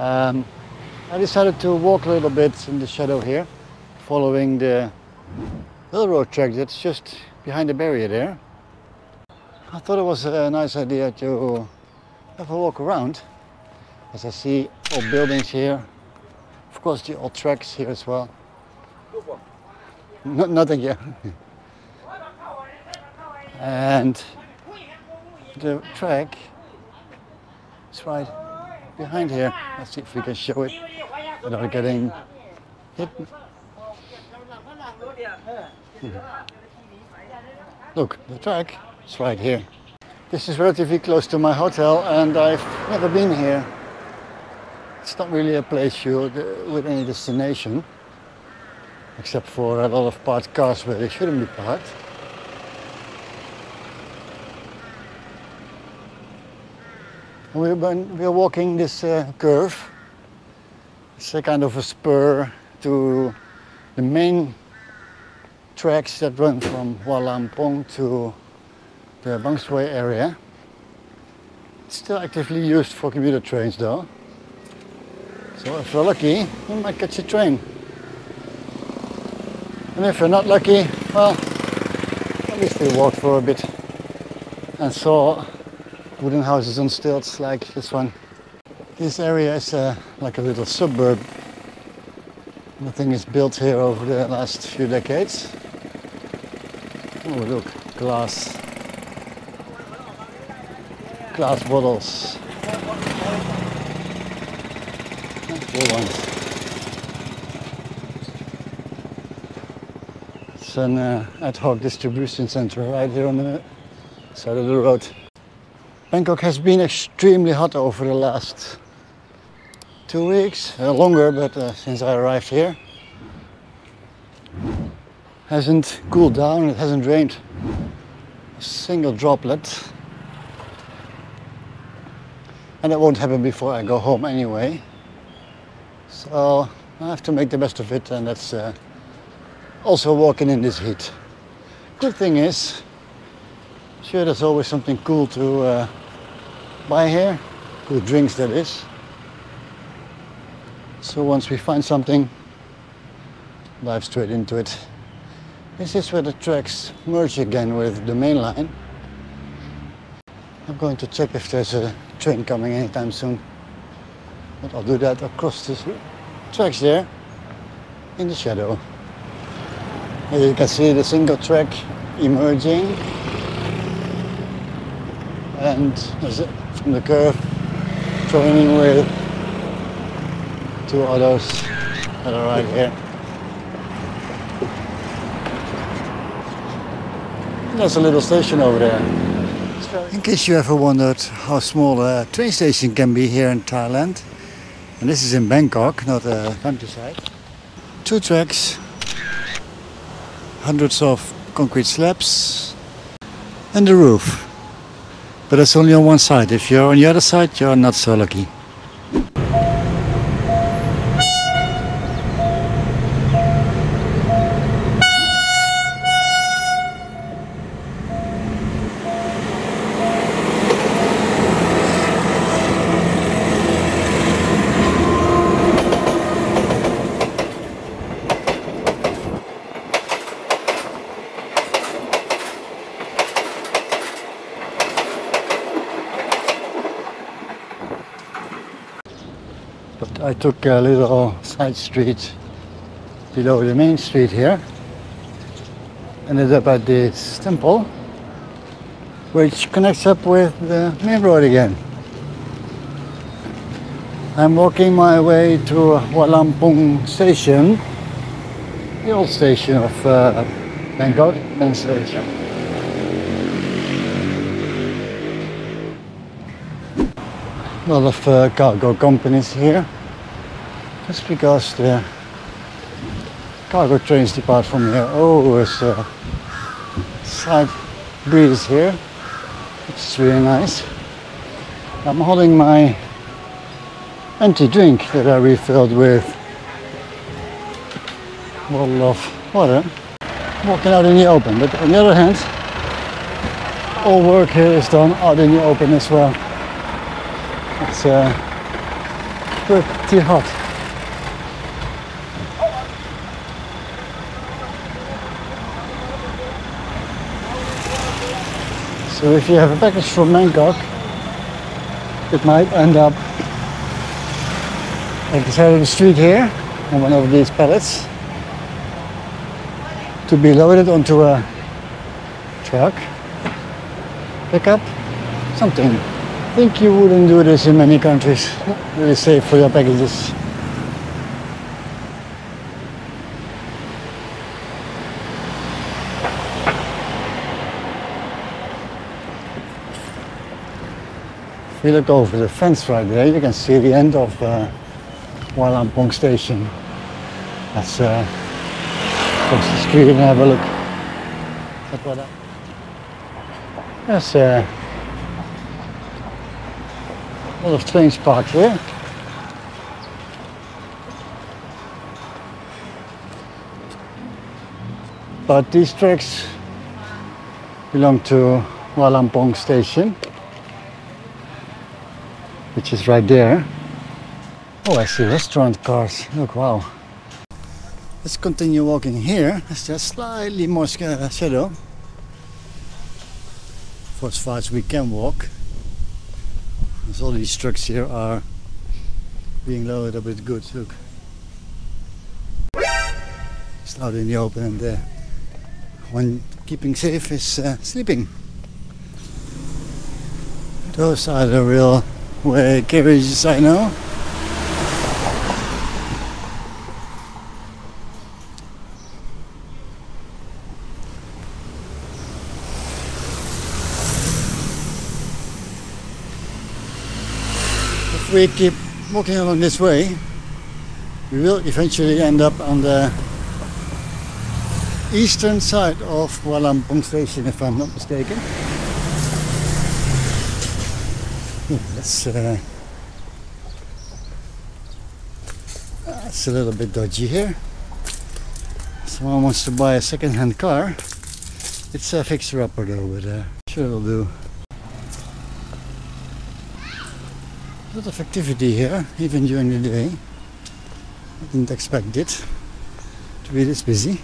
I decided to walk a little bit in the shadow here, following the railroad track that's just behind the barrier there. I thought it was a nice idea to have a walk around, as I see old buildings here, of course the old tracks here as well. Nothing yet. And the track is right behind here. Let's see if we can show it without getting hit. Look, the track is right here. This is relatively close to my hotel and I've never been here. It's not really a place with any destination, except for a lot of parked cars where they shouldn't be parked. We're walking this curve. It's a kind of a spur to the main tracks that run from Hua Lamphong to the Bangkok area. It's still actively used for commuter trains though. So if you're lucky, you might catch a train. And if you're not lucky, well, at least we walked for a bit and saw wooden houses on stilts like this one. This area is like a little suburb. Nothing is built here over the last few decades. Oh look, glass bottles. Full ones. It's an ad hoc distribution center right here on the side of the road. Bangkok has been extremely hot over the last 2 weeks, longer, but since I arrived here. Hasn't cooled down, it hasn't rained a single droplet. And it won't happen before I go home anyway. So I have to make the best of it, and that's also walking in this heat. Good thing is, sure, there's always something cool to buy here, cool drinks that is. So once we find something, dive straight into it. This is where the tracks merge again with the main line. I'm going to check if there's a train coming anytime soon. But I'll do that across the tracks there in the shadow. Here you can see the single track emerging. And from the curve, joining with 2 others that are right here. There's a little station over there. In case you ever wondered how small a train station can be here in Thailand, and this is in Bangkok, not a countryside. 2 tracks, hundreds of concrete slabs, and the roof. But it's only on one side. If you're on the other side, you're not so lucky. But I took a little side street below the main street here. Ended up at this temple, which connects up with the main road again. I'm walking my way to Hua Lamphong station, the old station of Bangkok, main station. A lot of cargo companies here, just because the cargo trains depart from here. Oh, there's a slight breeze here, which is really nice. I'm holding my empty drink that I refilled with a bottle of water, walking out in the open. But on the other hand, all work here is done out in the open as well. It's pretty hot. So if you have a package from Bangkok, it might end up at the side of the street here on one of these pallets to be loaded onto a truck, pickup, something. I think you wouldn't do this in many countries. Not really safe for your packages. If you look over the fence right there, you can see the end of Hua Lamphong station. Let's cross the street and have a look at what there's a lot of trains parked here. But these tracks belong to Hua Lamphong station, which is right there. Oh, I see restaurant cars. Look, wow. Let's continue walking here. It's just slightly more shadow for as far as we can walk. As all these trucks here are being loaded up with goods. Look. It's out in the open, and one keeping safe is sleeping. Those are the real way carriages I know. If we keep walking along this way, we will eventually end up on the eastern side of Hua Lamphong station, if I'm not mistaken. That's a little bit dodgy here. Someone wants to buy a second-hand car. It's a fixer-upper though, but sure it'll do. A lot of activity here, even during the day. I didn't expect it to be this busy.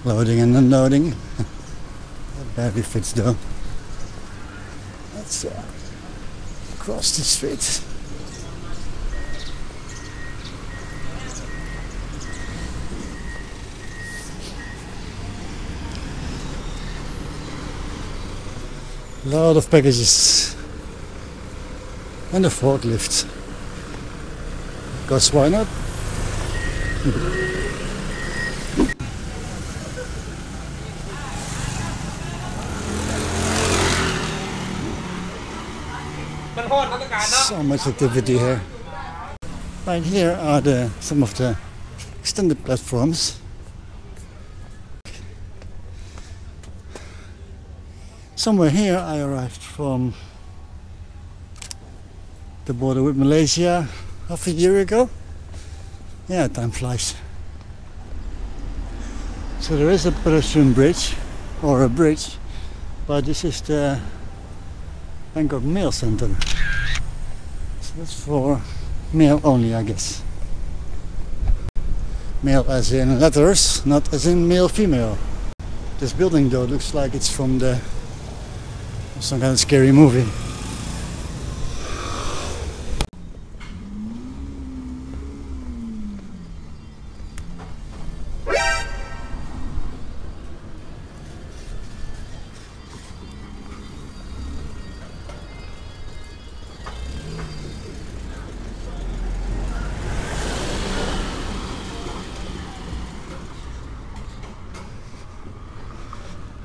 Loading and unloading. That barely fits though. Let's cross the street. A lot of packages and a forklift. Because why not? So much activity here. Right here are some of the extended platforms. Somewhere here I arrived from the border with Malaysia half a year ago. Yeah, time flies. So there is a pedestrian bridge, or a bridge, but this is the Bangkok Mail Center. So that's for mail only, I guess. Mail as in letters, not as in male female. This building though looks like it's from some kind of scary movie.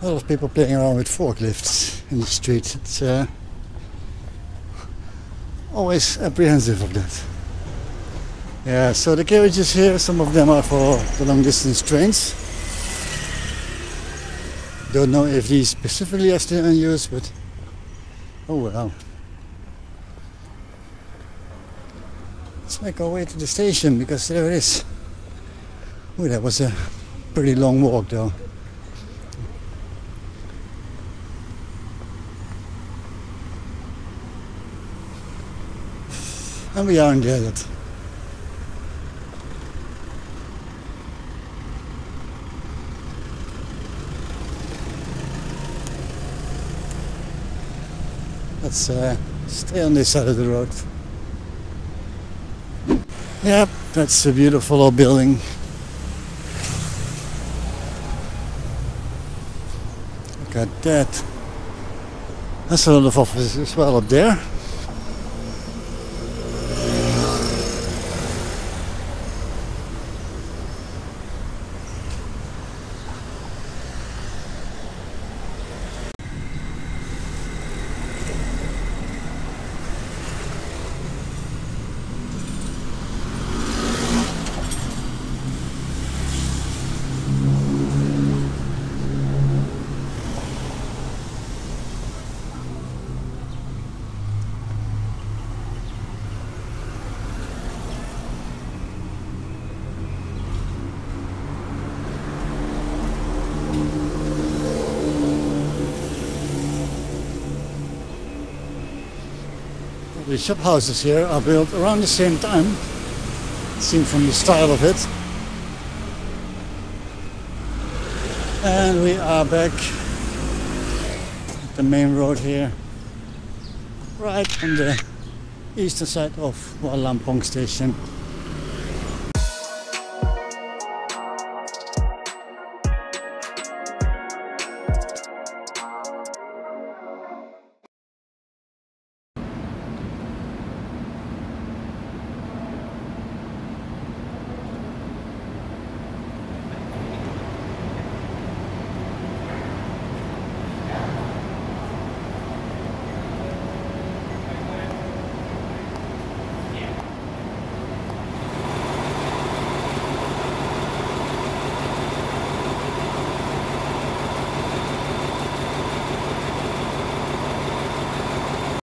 A lot of people playing around with forklifts in the street. It's always apprehensive of that. Yeah, so the carriages here, some of them are for the long distance trains. Don't know if these specifically are still in use, but oh well. Let's make our way to the station, because there it is. Oh, that was a pretty long walk though. And we are in the edit. Let's stay on this side of the road. Yep, that's a beautiful old building. Look at that. That's a lot of offices as well up there. The shop houses here are built around the same time, seen from the style of it. And we are back at the main road here, right on the eastern side of Hua Lamphong station.